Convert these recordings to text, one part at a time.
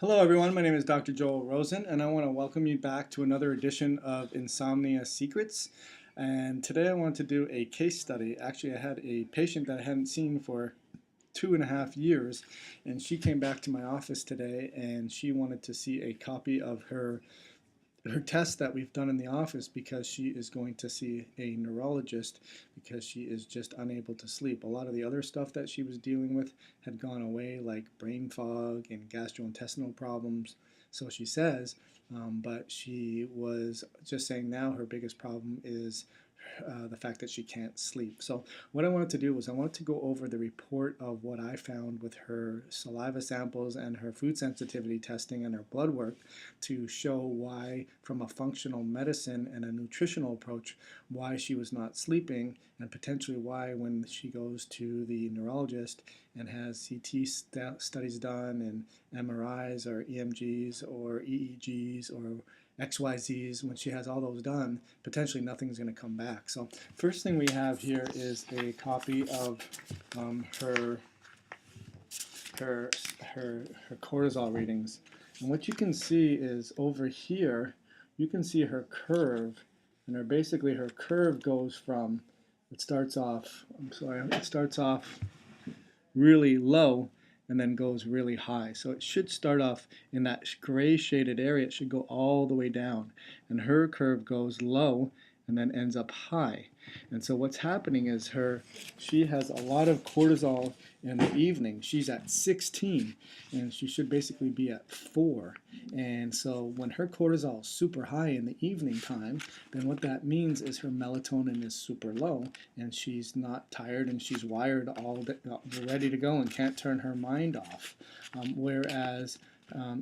Hello everyone, my name is Dr. Joel Rosen and I want to welcome you back to another edition of Insomnia Secrets. And today I want to do a case study. Actually, I had a patient that I hadn't seen for 2.5 years, and she came back to my office today and she wanted to see a copy of her test that we've done in the office because she is going to see a neurologist because she is just unable to sleep. A lot of the other stuff that she was dealing with had gone away, like brain fog and gastrointestinal problems, so she says, but she was just saying now her biggest problem is the fact that she can't sleep. So what I wanted to do was I wanted to go over the report of what I found with her saliva samples and her food sensitivity testing and her blood work to show why, from a functional medicine and a nutritional approach, why she was not sleeping, and potentially why when she goes to the neurologist and has CT studies done and MRIs or EMGs or EEGs or XYZs, when she has all those done, potentially nothing's going to come back. So first thing we have here is a copy of her cortisol readings. And what you can see is over here, you can see her curve, and basically her curve goes from, it starts off really low and then goes really high. So it should start off in that gray shaded area. It should go all the way down. And her curve goes low and then ends up high. And so what's happening is she has a lot of cortisol in the evening. She's at 16 and she should basically be at 4. And so when her cortisol is super high in the evening time, then what that means is her melatonin is super low and she's not tired and she's wired all day, ready to go and can't turn her mind off. Whereas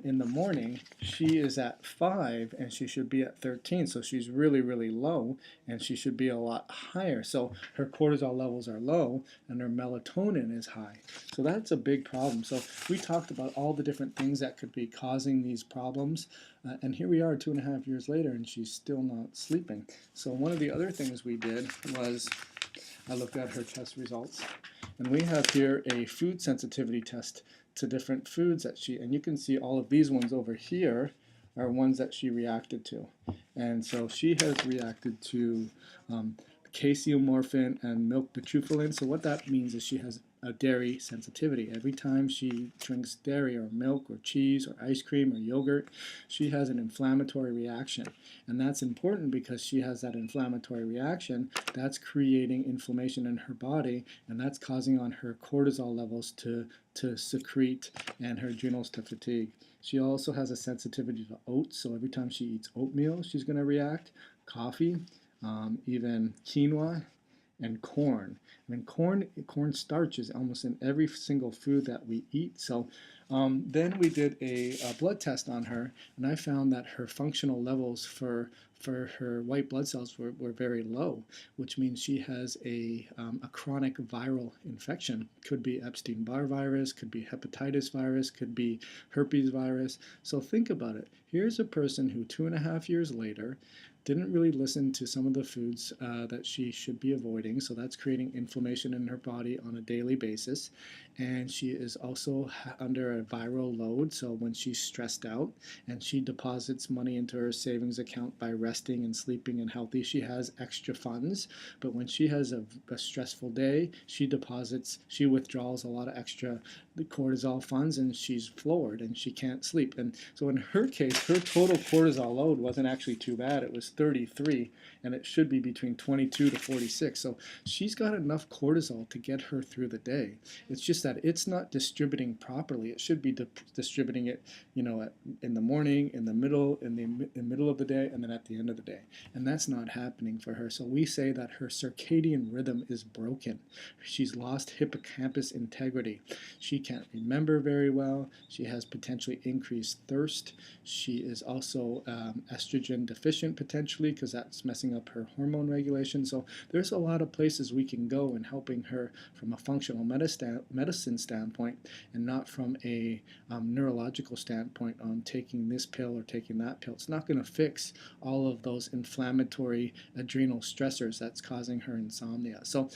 in the morning, she is at 5 and she should be at 13, so she's really, really low and she should be a lot higher. So her cortisol levels are low and her melatonin is high. So that's a big problem. So we talked about all the different things that could be causing these problems, and here we are 2.5 years later and she's still not sleeping. So one of the other things we did was I looked at her test results, and we have here a food sensitivity test to different foods and you can see all of these ones over here are ones that she reacted to. And so she has reacted to casomorphin and milk butyrophin. So what that means is she has a dairy sensitivity. Every time she drinks dairy or milk or cheese or ice cream or yogurt, she has an inflammatory reaction. And that's important because she has that inflammatory reaction. That's creating inflammation in her body, and that's causing on her cortisol levels to secrete and her adrenals to fatigue. She also has a sensitivity to oats, so every time she eats oatmeal, she's going to react. Coffee, even quinoa, and corn. I mean, corn starch is almost in every single food that we eat. So then we did a blood test on her, and I found that her functional levels for her white blood cells were very low, which means she has a chronic viral infection. Could be Epstein-Barr virus, could be hepatitis virus, could be herpes virus. So think about it. Here's a person who 2.5 years later didn't really listen to some of the foods that she should be avoiding, so that's creating inflammation in her body on a daily basis. And she is also under a viral load, so when she's stressed out and she deposits money into her savings account by resting and sleeping and healthy, she has extra funds. But when she has a stressful day, she withdraws a lot of extra cortisol funds and she's floored and she can't sleep. And so in her case, her total cortisol load wasn't actually too bad. It was 33, and it should be between 22 to 46. So she's got enough cortisol to get her through the day. It's just that it's not distributing properly. It should be distributing it, in the morning, in the middle of the day, and then at the end of the day. And that's not happening for her. So we say that her circadian rhythm is broken. She's lost hippocampus integrity. She can't remember very well. She has potentially increased thirst. She is also estrogen deficient potentially because that's messing up her hormone regulation. So there's a lot of places we can go in helping her from a functional medicine medicine standpoint and not from a neurological standpoint on taking this pill or taking that pill. It's not going to fix all of those inflammatory adrenal stressors that's causing her insomnia. So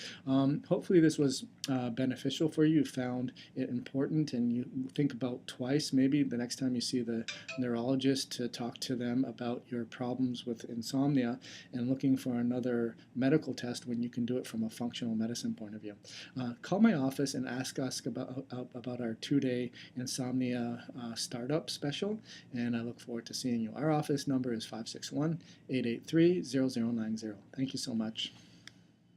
hopefully this was beneficial for you. You found it important, and you think about twice maybe the next time you see the neurologist to talk to them about your problems with insomnia, and looking for another medical test when you can do it from a functional medicine point of view. Call my office and ask us about our 2-day insomnia startup special, and I look forward to seeing you. Our office number is 561-883-0090. Thank you so much.